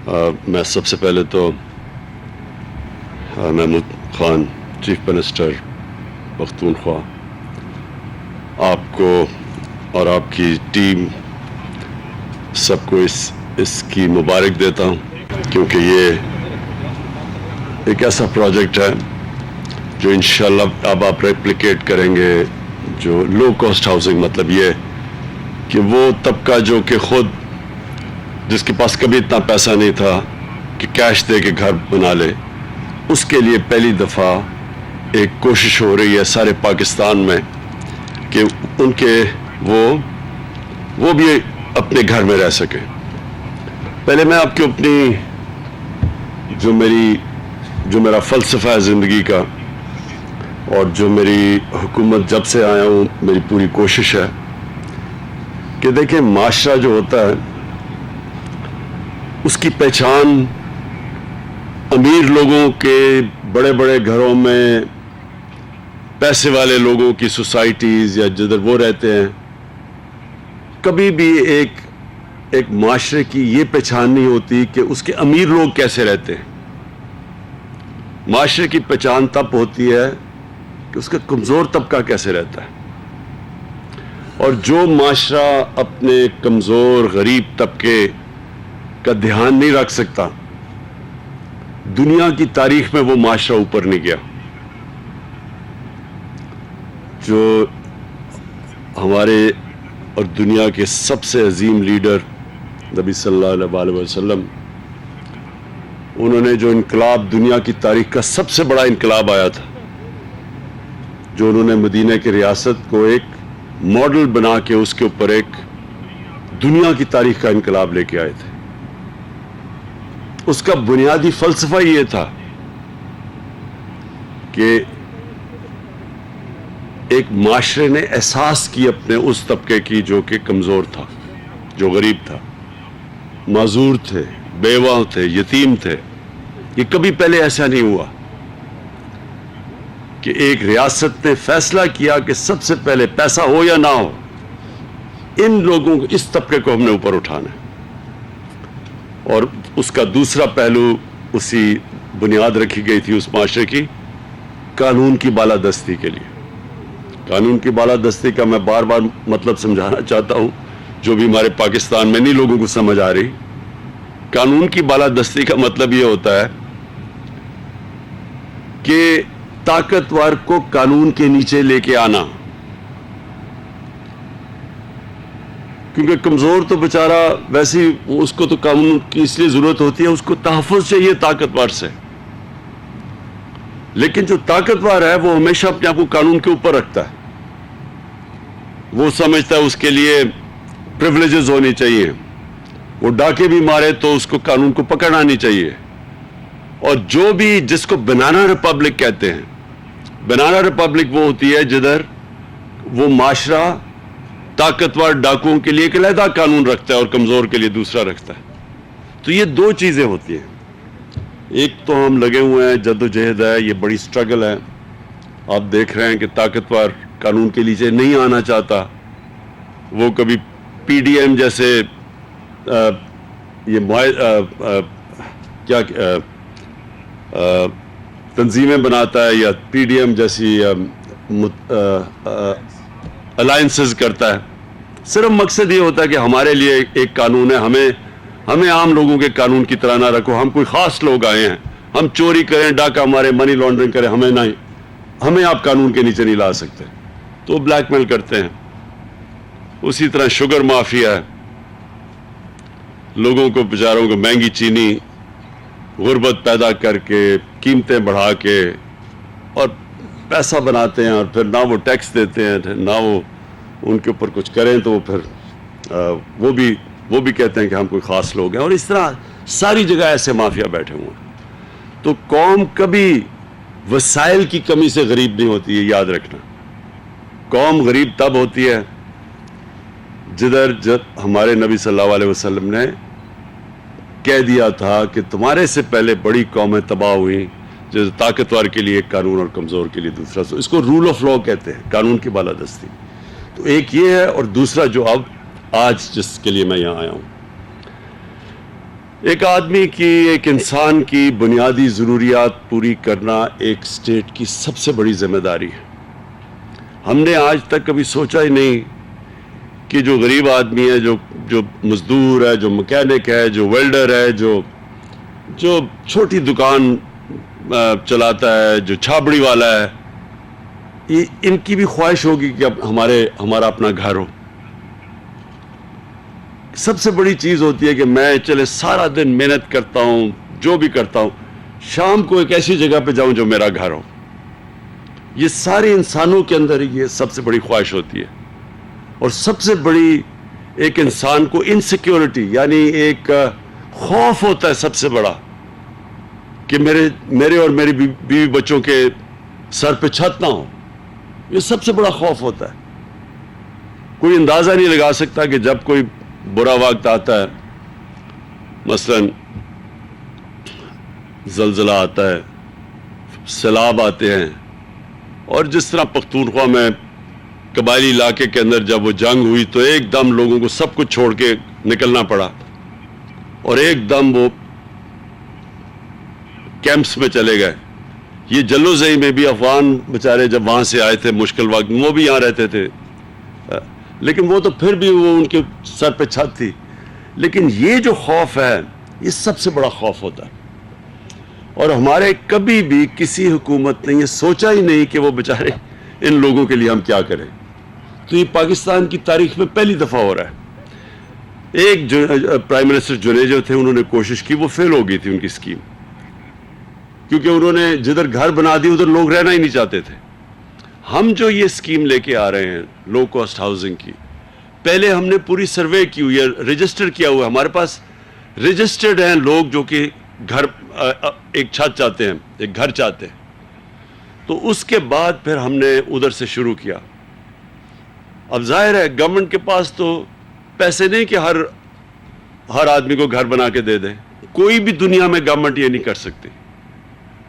میں سب سے پہلے تو محمود خان چیف منسٹر پختونخوا آپ کو اور آپ کی ٹیم سب کو اس کی مبارک دیتا ہوں، کیونکہ یہ ایک ایسا پروجیکٹ ہے جو انشاءاللہ اب آپ ریپلیکیٹ کریں گے، جو لو کاسٹ ہاؤسنگ، مطلب یہ کہ وہ طبقہ جو کہ خود جس کے پاس کبھی اتنا پیسہ نہیں تھا کہ کیش دے کے گھر بنا لے، اس کے لیے پہلی دفعہ ایک کوشش ہو رہی ہے سارے پاکستان میں کہ ان کے وہ بھی اپنے گھر میں رہ سکے۔ پہلے میں آپ کو اپنی جو میرا فلسفہ ہے زندگی کا، اور جو میری حکومت جب سے آیا ہوں میری پوری کوشش ہے کہ دیکھیں معاشرہ جو ہوتا ہے اس کی پہچان امیر لوگوں کے بڑے بڑے گھروں میں پیسے والے لوگوں کی سوسائٹیز یا جدھر وہ رہتے ہیں، کبھی بھی ایک معاشرے کی یہ پہچان نہیں ہوتی کہ اس کے امیر لوگ کیسے رہتے ہیں۔ معاشرے کی پہچان تب ہوتی ہے کہ اس کا کمزور طبقہ کیسے رہتا ہے، اور جو معاشرہ اپنے کمزور غریب طبقے کا دھیان نہیں رکھ سکتا، دنیا کی تاریخ میں وہ معاشرہ اوپر نہیں گیا۔ جو ہمارے اور دنیا کے سب سے عظیم لیڈر نبی صلی اللہ علیہ وسلم، انہوں نے جو انقلاب دنیا کی تاریخ کا سب سے بڑا انقلاب آیا تھا، جو انہوں نے مدینہ کی ریاست کو ایک ماڈل بنا کے اس کے اوپر ایک دنیا کی تاریخ کا انقلاب لے کے آئے تھے، اس کا بنیادی فلسفہ یہ تھا کہ ایک معاشرے نے احساس کی اپنے اس طبقے کی جو کہ کمزور تھا، جو غریب تھا، معذور تھے، بیوہ تھے، یتیم تھے۔ یہ کبھی پہلے ایسا نہیں ہوا کہ ایک ریاست نے فیصلہ کیا کہ سب سے پہلے پیسہ ہو یا نہ ہو، ان لوگوں کو، اس طبقے کو ہم نے اوپر اٹھانا ہے۔ اور اس کا دوسرا پہلو، اسی بنیاد رکھی گئی تھی اس معاشرے کی، قانون کی بالادستی کے لیے۔ قانون کی بالادستی کا میں بار بار مطلب سمجھانا چاہتا ہوں، جو بھی ہمارے پاکستان میں نہیں لوگوں کو سمجھ آ رہی۔ قانون کی بالادستی کا مطلب یہ ہوتا ہے کہ طاقتور کو قانون کے نیچے لے کے آنا، کیونکہ کمزور تو بیچارہ ویسے ہی، اس کو تو قانون کی اس لیے ضرورت ہوتی ہے، اس کو تحفظ چاہیے طاقتور سے، لیکن جو طاقتور ہے وہ ہمیشہ اپنے آپ کو قانون کے اوپر رکھتا ہے۔ وہ سمجھتا ہے اس کے لیے پریولیجز ہونی چاہیے، وہ ڈاکے بھی مارے تو اس کو قانون کو پکڑنا نہیں چاہیے۔ اور جو بھی جس کو بنانا ریپبلک کہتے ہیں، بنانا ریپبلک وہ ہوتی ہے جدھر وہ معاشرہ طاقتور ڈاکوؤں کے لیے ایک علیحدہ قانون رکھتا ہے اور کمزور کے لیے دوسرا رکھتا ہے۔ تو یہ دو چیزیں ہوتی ہیں، ایک تو ہم لگے ہوئے ہیں، جدوجہد ہے، یہ بڑی سٹرگل ہے۔ آپ دیکھ رہے ہیں کہ طاقتور قانون کے نیچے نہیں آنا چاہتا، وہ کبھی پی ڈی ایم جیسے تنظیمیں بناتا ہے، یا پی ڈی ایم جیسی الائنسز کرتا ہے۔ صرف مقصد یہ ہوتا ہے کہ ہمارے لیے ایک قانون ہے، ہمیں عام لوگوں کے قانون کی طرح نہ رکھو، ہم کوئی خاص لوگ آئے ہیں، ہم چوری کریں، ڈاکہ ماریں، منی لانڈرنگ کریں، ہمیں آپ قانون کے نیچے نہیں لا سکتے، تو بلیک میل کرتے ہیں۔ اسی طرح شوگر مافیا ہے، لوگوں کو بیچاروں کو مہنگی چینی، غربت پیدا کر کے، قیمتیں بڑھا کے اور پیسہ بناتے ہیں، اور پھر نہ وہ ٹیکس دیتے ہیں، نہ وہ ان کے اوپر کچھ کریں، تو پھر وہ بھی کہتے ہیں کہ ہم کوئی خاص لوگ ہیں۔ اور اس طرح ساری جگہ ایسے مافیا بیٹھے ہوئے ہیں۔ تو قوم کبھی وسائل کی کمی سے غریب نہیں ہوتی ہے، یاد رکھنا۔ قوم غریب تب ہوتی ہے جب ہمارے نبی صلی اللہ علیہ وسلم نے کہہ دیا تھا کہ تمہارے سے پہلے بڑی قومیں تباہ ہوئیں، جیسے طاقتور کے لیے ایک قانون اور کمزور کے لیے دوسرا۔ اس کو رول آف لا کہتے ہیں، قانون کی بالادستی۔ تو ایک یہ ہے، اور دوسرا جو آج جس کے لیے میں یہاں آیا ہوں، ایک آدمی کی، ایک انسان کی بنیادی ضروریات پوری کرنا ایک اسٹیٹ کی سب سے بڑی ذمہ داری ہے۔ ہم نے آج تک کبھی سوچا ہی نہیں کہ جو غریب آدمی ہے، جو مزدور ہے، جو مکینک ہے، جو ویلڈر ہے، جو چھوٹی دکان چلاتا ہے، جو چھابڑی والا ہے، ان کی بھی خواہش ہوگی کہ اب ہمارا اپنا گھر ہو۔ سب سے بڑی چیز ہوتی ہے کہ میں چلے سارا دن محنت کرتا ہوں، جو بھی کرتا ہوں، شام کو ایک ایسی جگہ پہ جاؤں جو میرا گھر ہو۔ یہ سارے انسانوں کے اندر یہ سب سے بڑی خواہش ہوتی ہے، اور سب سے بڑی ایک انسان کو انسیکیورٹی، یعنی ایک خوف ہوتا ہے سب سے بڑا کہ میرے اور میری بیوی بچوں کے سر پہ چھت نہ ہو۔ یہ سب سے بڑا خوف ہوتا ہے۔ کوئی اندازہ نہیں لگا سکتا کہ جب کوئی برا وقت آتا ہے، مثلا زلزلہ آتا ہے، سیلاب آتے ہیں، اور جس طرح پختونخوا میں قبائلی علاقے کے اندر جب وہ جنگ ہوئی تو ایک دم لوگوں کو سب کچھ چھوڑ کے نکلنا پڑا، اور ایک دم وہ کیمپس میں چلے گئے۔ یہ جلو زئی میں بھی افغان بیچارے جب وہاں سے آئے تھے مشکل وقت، وہ بھی یہاں رہتے تھے، لیکن وہ تو پھر بھی وہ ان کے سر پہ چھت تھی۔ لیکن یہ جو خوف ہے، یہ سب سے بڑا خوف ہوتا ہے، اور ہمارے کبھی بھی کسی حکومت نے یہ سوچا ہی نہیں کہ وہ بیچارے ان لوگوں کے لیے ہم کیا کریں۔ تو یہ پاکستان کی تاریخ میں پہلی دفعہ ہو رہا ہے۔ ایک پرائم منسٹر جنیجو تھے، انہوں نے کوشش کی، وہ فیل ہو گئی تھی ان کی اسکیم، کیونکہ انہوں نے جدھر گھر بنا دی ادھر لوگ رہنا ہی نہیں چاہتے تھے۔ ہم جو یہ اسکیم لے کے آ رہے ہیں لو کاسٹ ہاؤسنگ کی، پہلے ہم نے پوری سروے کی ہوئی ہے، رجسٹر کیا ہوا ہے، ہمارے پاس رجسٹرڈ ہیں لوگ جو کہ گھر ایک چھت چاہتے ہیں، ایک گھر چاہتے ہیں۔ تو اس کے بعد پھر ہم نے ادھر سے شروع کیا۔ اب ظاہر ہے گورنمنٹ کے پاس تو پیسے نہیں کہ ہر آدمی کو گھر بنا کے دے دے۔ کوئی بھی دنیا میں گورنمنٹ یہ نہیں کر سکتی۔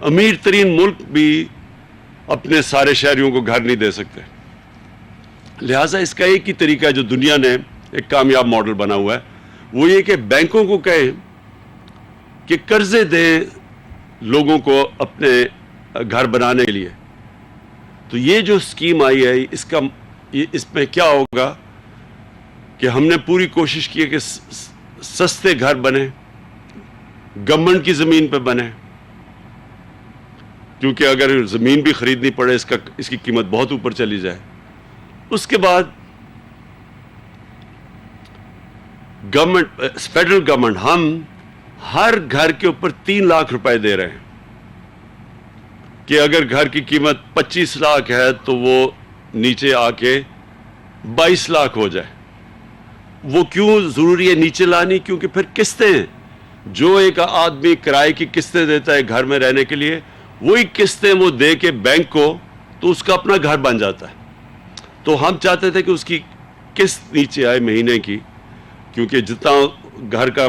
امیر ترین ملک بھی اپنے سارے شہریوں کو گھر نہیں دے سکتے۔ لہٰذا اس کا ایک ہی طریقہ ہے جو دنیا نے ایک کامیاب ماڈل بنا ہوا ہے، وہ یہ کہ بینکوں کو کہیں کہ قرضے دیں لوگوں کو اپنے گھر بنانے کے لیے۔ تو یہ جو اسکیم آئی ہے، اس میں کیا ہوگا کہ ہم نے پوری کوشش کی ہے کہ سستے گھر بنے، گورنمنٹ کی زمین پہ بنے، کیونکہ اگر زمین بھی خریدنی پڑے اس کی قیمت بہت اوپر چلی جائے۔ اس کے بعد فیڈرل گورنمنٹ ہم ہر گھر کے اوپر 3 لاکھ روپے دے رہے ہیں کہ اگر گھر کی قیمت 25 لاکھ ہے تو وہ نیچے آ کے 22 لاکھ ہو جائے۔ وہ کیوں ضروری ہے نیچے لانی؟ کیونکہ پھر قسطیں، جو ایک آدمی کرائے کی قسطیں دیتا ہے گھر میں رہنے کے لیے، وہی قسطیں وہ دے کے بینک کو، تو اس کا اپنا گھر بن جاتا ہے۔ تو ہم چاہتے تھے کہ اس کی قسط نیچے آئے مہینے کی، کیونکہ جتنا گھر کا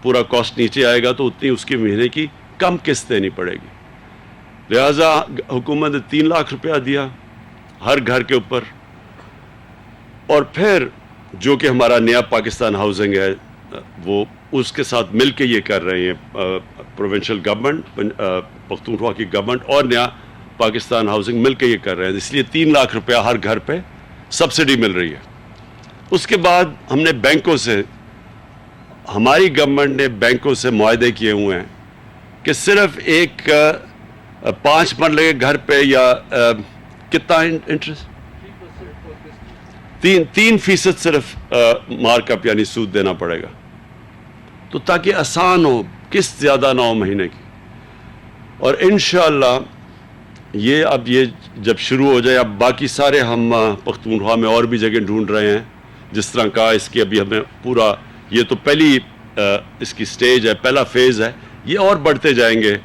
پورا کاسٹ نیچے آئے گا تو اتنی اس کی مہینے کی کم قسط دینی پڑے گی۔ لہٰذا حکومت نے 3 لاکھ روپیہ دیا ہر گھر کے اوپر، اور پھر جو کہ ہمارا نیا پاکستان ہاؤسنگ ہے وہ اس کے ساتھ مل کے یہ کر رہے ہیں، پروونشل گورنمنٹ، پختونخوا کی گورنمنٹ اور نیا پاکستان ہاؤسنگ مل کے یہ کر رہے ہیں، اس لیے 3 لاکھ روپیہ ہر گھر پہ سبسڈی مل رہی ہے۔ اس کے بعد ہم نے بینکوں سے، ہماری گورنمنٹ نے بینکوں سے معاہدے کیے ہوئے ہیں کہ صرف ایک 5 مرلے کے گھر پہ یا کتنا انٹرسٹ 3% صرف مارک اپ یعنی سود دینا پڑے گا، تو تاکہ آسان ہو، قسط زیادہ نہ ہو مہینے کی۔ اور انشاءاللہ یہ جب شروع ہو جائے، اب باقی سارے ہم پختونخوا میں اور بھی جگہ ڈھونڈ رہے ہیں، جس طرح کہا اس کی ابھی ہمیں پورا، یہ تو پہلی اس کی سٹیج ہے، پہلا فیز ہے، یہ اور بڑھتے جائیں گے۔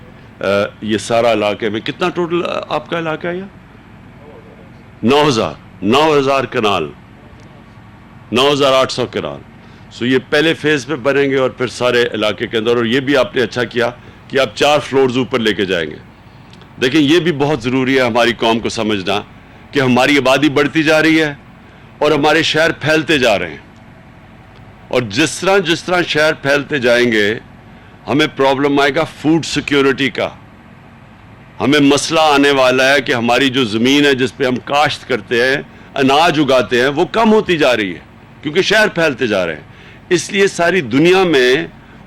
یہ سارا علاقے میں کتنا ٹوٹل آپ کا علاقہ ہے؟ 9,000 کنال، 9,800 کنال۔ سو یہ پہلے فیز پہ بنیں گے اور پھر سارے علاقے کے اندر۔ اور یہ بھی آپ نے اچھا کیا کہ آپ 4 فلورز اوپر لے کے جائیں گے۔ دیکھیں یہ بھی بہت ضروری ہے ہماری قوم کو سمجھنا کہ ہماری آبادی بڑھتی جا رہی ہے اور ہمارے شہر پھیلتے جا رہے ہیں۔ اور جس طرح شہر پھیلتے جائیں گے ہمیں پرابلم آئے گا فوڈ سیکیورٹی کا. ہمیں مسئلہ آنے والا ہے کہ ہماری جو زمین ہے جس پہ ہم کاشت کرتے ہیں اناج اگاتے ہیں وہ کم ہوتی جا رہی ہے کیونکہ شہر پھیلتے جا رہے ہیں. اس لیے ساری دنیا میں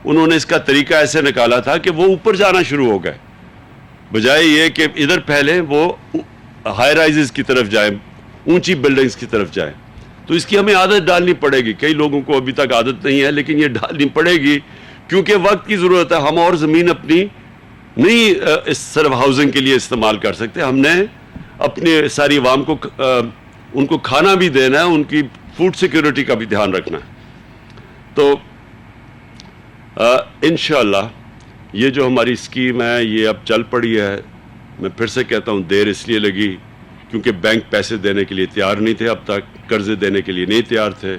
انہوں نے اس کا طریقہ ایسے نکالا تھا کہ وہ اوپر جانا شروع ہو گئے, بجائے یہ کہ ادھر پھیلیں وہ ہائی رائزز کی طرف جائیں, اونچی بلڈنگز کی طرف جائیں. تو اس کی ہمیں عادت ڈالنی پڑے گی. کئی لوگوں کو ابھی تک عادت نہیں ہے لیکن یہ ڈالنی پڑے گی کیونکہ وقت کی ضرورت ہے. ہم اور زمین اپنی نہیں اس صرف ہاؤسنگ کے لیے استعمال کر سکتے. ہم نے اپنے ساری عوام کو ان کو کھانا بھی دینا ہے, ان کی فوڈ سیکیورٹی کا بھی دھیان رکھنا ہے. تو انشاءاللہ یہ جو ہماری اسکیم ہے یہ اب چل پڑی ہے. میں پھر سے کہتا ہوں دیر اس لیے لگی کیونکہ بینک پیسے دینے کے لیے تیار نہیں تھے, اب تک قرضے دینے کے لیے نہیں تیار تھے.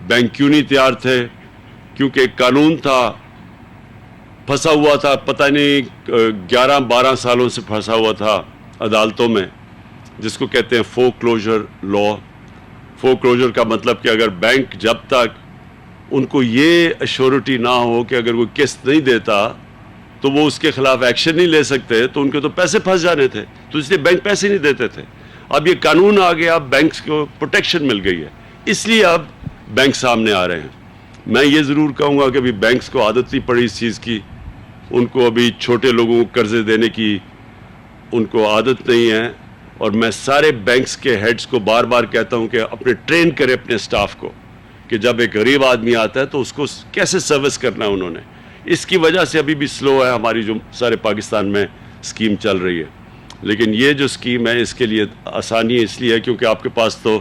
بینک کیوں نہیں تیار تھے؟ کیونکہ ایک قانون تھا پھنسا ہوا تھا, پتہ نہیں 11-12 سالوں سے پھنسا ہوا تھا عدالتوں میں, جس کو کہتے ہیں فور کلوجر لا. فور کلوجر کا مطلب کہ اگر بینک جب تک ان کو یہ ایشورٹی نہ ہو کہ اگر کوئی قسط نہیں دیتا تو وہ اس کے خلاف ایکشن نہیں لے سکتے, تو ان کے تو پیسے پھنس جانے تھے. تو اس لیے بینک پیسے نہیں دیتے تھے. اب یہ قانون آ گیا, اب بینکس کو پروٹیکشن مل گئی ہے, اس لیے اب بینک سامنے آ رہے ہیں. میں یہ ضرور کہوں گا کہ ابھی بینکس کو عادت نہیں پڑی اس چیز کی, ان کو ابھی چھوٹے لوگوں کو قرضے دینے کی ان کو عادت نہیں ہے. اور میں سارے بینکس کے ہیڈز کو بار بار کہتا ہوں کہ اپنے ٹرین کرے اپنے اسٹاف کو کہ جب ایک غریب آدمی آتا ہے تو اس کو کیسے سروس کرنا ہے انہوں نے. اس کی وجہ سے ابھی بھی سلو ہے ہماری جو سارے پاکستان میں اسکیم چل رہی ہے. لیکن یہ جو اسکیم ہے اس کے لیے آسانی اس لیے ہے کیونکہ آپ کے پاس تو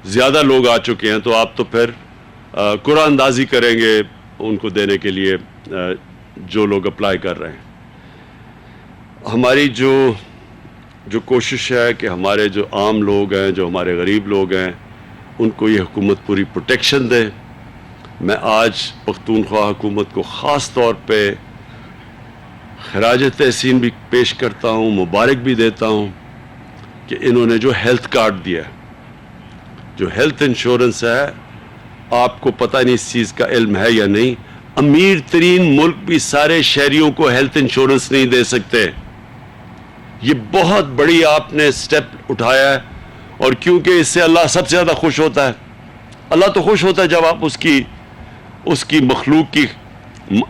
زیادہ لوگ آ چکے ہیں, تو آپ تو پھر قرعہ اندازی کریں گے ان کو دینے کے لیے جو لوگ اپلائی کر رہے ہیں. ہماری جو کوشش ہے کہ ہمارے جو عام لوگ ہیں, جو ہمارے غریب لوگ ہیں, ان کو یہ حکومت پوری پروٹیکشن دے. میں آج پختونخوا حکومت کو خاص طور پہ خراج تحسین بھی پیش کرتا ہوں, مبارک بھی دیتا ہوں کہ انہوں نے جو ہیلتھ کارڈ دیا ہے, جو ہیلتھ انشورنس ہے, آپ کو پتہ نہیں اس چیز کا علم ہے یا نہیں, امیر ترین ملک بھی سارے شہریوں کو ہیلتھ انشورنس نہیں دے سکتے. یہ بہت بڑی آپ نے سٹیپ اٹھایا ہے, اور کیونکہ اس سے اللہ سب سے زیادہ خوش ہوتا ہے. اللہ تو خوش ہوتا ہے جب آپ اس کی مخلوق کی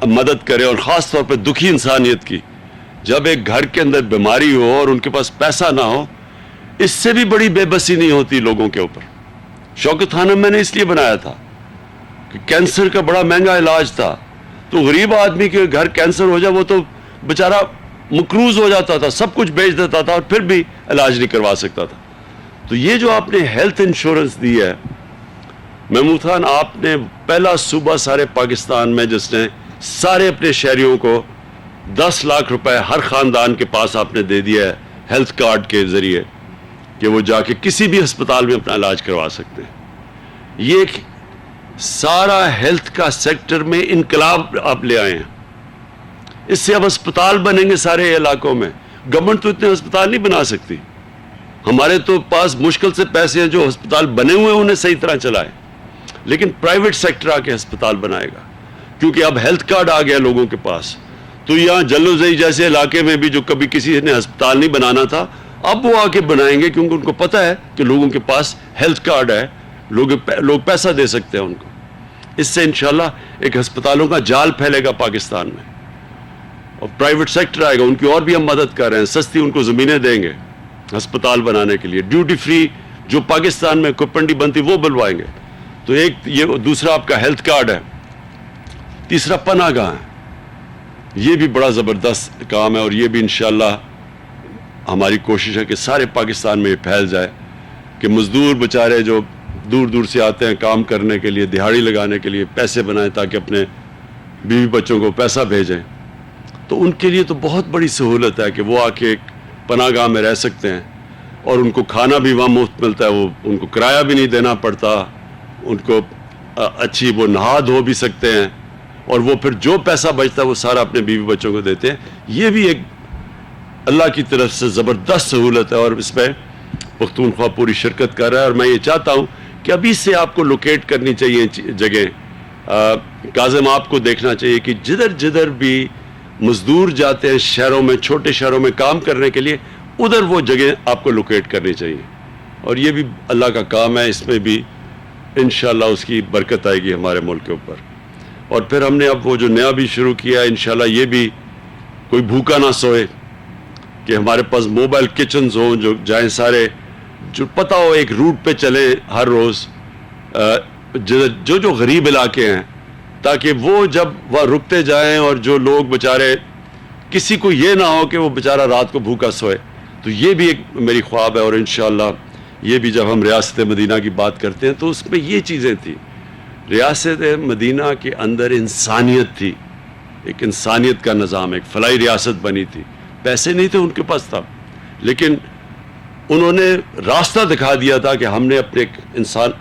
مدد کریں, اور خاص طور پہ دکھی انسانیت کی. جب ایک گھر کے اندر بیماری ہو اور ان کے پاس پیسہ نہ ہو, اس سے بھی بڑی بے بسی نہیں ہوتی لوگوں کے اوپر. شوکت خانم میں نے اس لیے بنایا تھا کہ کینسر کا بڑا مہنگا علاج تھا, تو غریب آدمی کے گھر کینسر ہو جائے وہ تو بیچارہ مقروض ہو جاتا تھا, سب کچھ بیچ دیتا تھا اور پھر بھی علاج نہیں کروا سکتا تھا. تو یہ جو آپ نے ہیلتھ انشورنس دی ہے محمود خان, آپ نے پہلا صوبہ سارے پاکستان میں جس نے سارے اپنے شہریوں کو 10 لاکھ روپے ہر خاندان کے پاس آپ نے دے دیا ہے ہیلتھ کارڈ کے ذریعے کہ وہ جا کے کسی بھی ہسپتال میں اپنا علاج کروا سکتے ہیں. یہ ایک سارا ہیلتھ کا سیکٹر میں انقلاب آپ لے آئے ہیں. اس سے اب ہسپتال بنیں گے سارے علاقوں میں. گورنمنٹ تو اتنے ہسپتال نہیں بنا سکتی. ہمارے تو پاس مشکل سے پیسے ہیں جو ہسپتال بنے ہوئے ہیں انہیں صحیح طرح چلائیں, لیکن پرائیویٹ سیکٹر آ کے ہسپتال بنائے گا کیونکہ اب ہیلتھ کارڈ آ گیا لوگوں کے پاس. تو یہاں جلو زئی جیسے علاقے میں بھی جو کبھی کسی نے ہسپتال نہیں بنانا تھا, اب وہ آ کے بنائیں گے کیونکہ ان کو پتہ ہے کہ لوگوں کے پاس ہیلتھ کارڈ ہے, لوگ پیسہ دے سکتے ہیں ان کو. اس سے انشاءاللہ ایک ہسپتالوں کا جال پھیلے گا پاکستان میں, اور پرائیویٹ سیکٹر آئے گا. ان کی اور بھی ہم مدد کر رہے ہیں, سستی ان کو زمینیں دیں گے ہسپتال بنانے کے لیے. ڈیوٹی فری جو پاکستان میں کوپنڈی بنتی وہ بلوائیں گے. تو ایک یہ دوسرا آپ کا ہیلتھ کارڈ ہے. تیسرا پناہ گاہ ہے, یہ بھی بڑا زبردست کام ہے, اور یہ بھی انشاءاللہ ہماری کوشش ہے کہ سارے پاکستان میں یہ پھیل جائے کہ مزدور بیچارے جو دور دور سے آتے ہیں کام کرنے کے لیے, دہاڑی لگانے کے لیے, پیسے بنائیں تاکہ اپنے بیوی بچوں کو پیسہ بھیجیں, تو ان کے لیے تو بہت بڑی سہولت ہے کہ وہ آ کے ایک پناہ گاہ میں رہ سکتے ہیں, اور ان کو کھانا بھی وہاں مفت ملتا ہے, وہ ان کو کرایہ بھی نہیں دینا پڑتا, ان کو اچھی وہ نہا دھو بھی سکتے ہیں, اور وہ پھر جو پیسہ بچتا ہے وہ سارا اپنے بیوی بچوں کو دیتے ہیں. یہ بھی ایک اللہ کی طرف سے زبردست سہولت ہے, اور اس پہ پختونخوا پوری شرکت کر رہا ہے. اور میں یہ چاہتا ہوں کہ ابھی سے آپ کو لوکیٹ کرنی چاہیے جگہیں کاظم آپ کو دیکھنا چاہیے کہ جدھر جدھر بھی مزدور جاتے ہیں شہروں میں، چھوٹے شہروں میں کام کرنے کے لیے، ادھر وہ جگہ آپ کو لوکیٹ کرنی چاہیے، اور یہ بھی اللہ کا کام ہے، اس میں بھی انشاءاللہ اس کی برکت آئے گی ہمارے ملک کے اوپر۔ اور پھر ہم نے اب وہ جو نیا بھی شروع کیا ہے، انشاءاللہ یہ بھی کوئی بھوکا نہ سوئے، کہ ہمارے پاس موبائل کچنز ہوں جو جائیں سارے، جو پتہ ہو ایک روٹ پہ چلیں ہر روز، جو جو غریب علاقے ہیں، تاکہ وہ جب وہاں رکتے جائیں اور جو لوگ بیچارے، کسی کو یہ نہ ہو کہ وہ بیچارہ رات کو بھوکا سوئے۔ تو یہ بھی ایک میری خواب ہے، اور انشاءاللہ یہ بھی جب ہم ریاست مدینہ کی بات کرتے ہیں تو اس میں یہ چیزیں تھیں۔ ریاست مدینہ کے اندر انسانیت تھی، ایک انسانیت کا نظام، ایک فلاحی ریاست بنی تھی۔ پیسے نہیں تھے ان کے پاس تھا، لیکن انہوں نے راستہ دکھا دیا تھا کہ ہم نے اپنے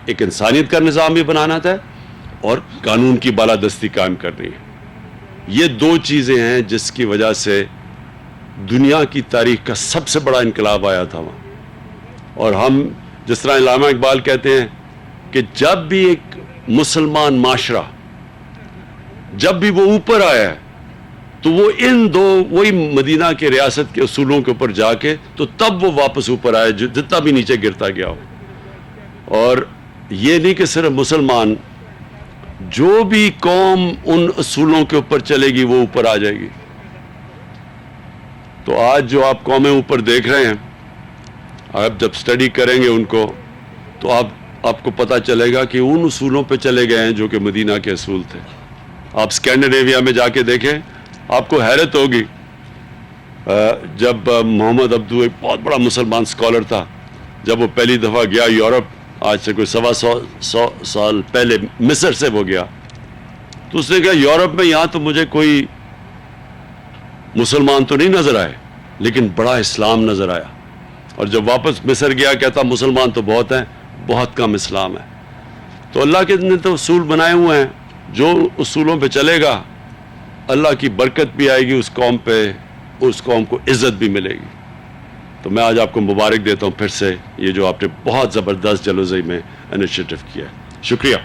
ایک انسانیت کا نظام بھی بنانا تھا اور قانون کی بالادستی قائم کرنی ہے۔ یہ دو چیزیں ہیں جس کی وجہ سے دنیا کی تاریخ کا سب سے بڑا انقلاب آیا تھا وہاں۔ اور ہم جس طرح علامہ اقبال کہتے ہیں کہ جب بھی ایک مسلمان معاشرہ جب بھی وہ اوپر آیا ہے تو وہ وہی مدینہ کے ریاست کے اصولوں کے اوپر جا کے تو تب وہ واپس اوپر آئے، جتنا بھی نیچے گرتا گیا ہو۔ اور یہ نہیں کہ صرف مسلمان، جو بھی قوم ان اصولوں کے اوپر چلے گی وہ اوپر آ جائے گی۔ تو آج جو آپ قومیں اوپر دیکھ رہے ہیں، آپ جب سٹڈی کریں گے ان کو تو آپ کو پتہ چلے گا کہ ان اصولوں پہ چلے گئے ہیں جو کہ مدینہ کے اصول تھے۔ آپ اسکینڈینیویا میں جا کے دیکھیں، آپ کو حیرت ہوگی، جب محمد عبدو ایک بہت بڑا مسلمان اسکالر تھا، جب وہ پہلی دفعہ گیا یورپ، آج سے کوئی 125 سال پہلے مصر سے وہ گیا، تو اس نے کہا یورپ میں یہاں تو مجھے کوئی مسلمان تو نہیں نظر آئے، لیکن بڑا اسلام نظر آیا۔ اور جب واپس مصر گیا کہتا مسلمان تو بہت ہیں، بہت کم اسلام ہے۔ تو اللہ کے نے تو اصول بنائے ہوئے ہیں، جو اصولوں پہ چلے گا اللہ کی برکت بھی آئے گی اس قوم پہ، اس قوم کو عزت بھی ملے گی۔ تو میں آج آپ کو مبارک دیتا ہوں پھر سے، یہ جو آپ نے بہت زبردست جلوزئی میں انیشیٹو کیا ہے، شکریہ۔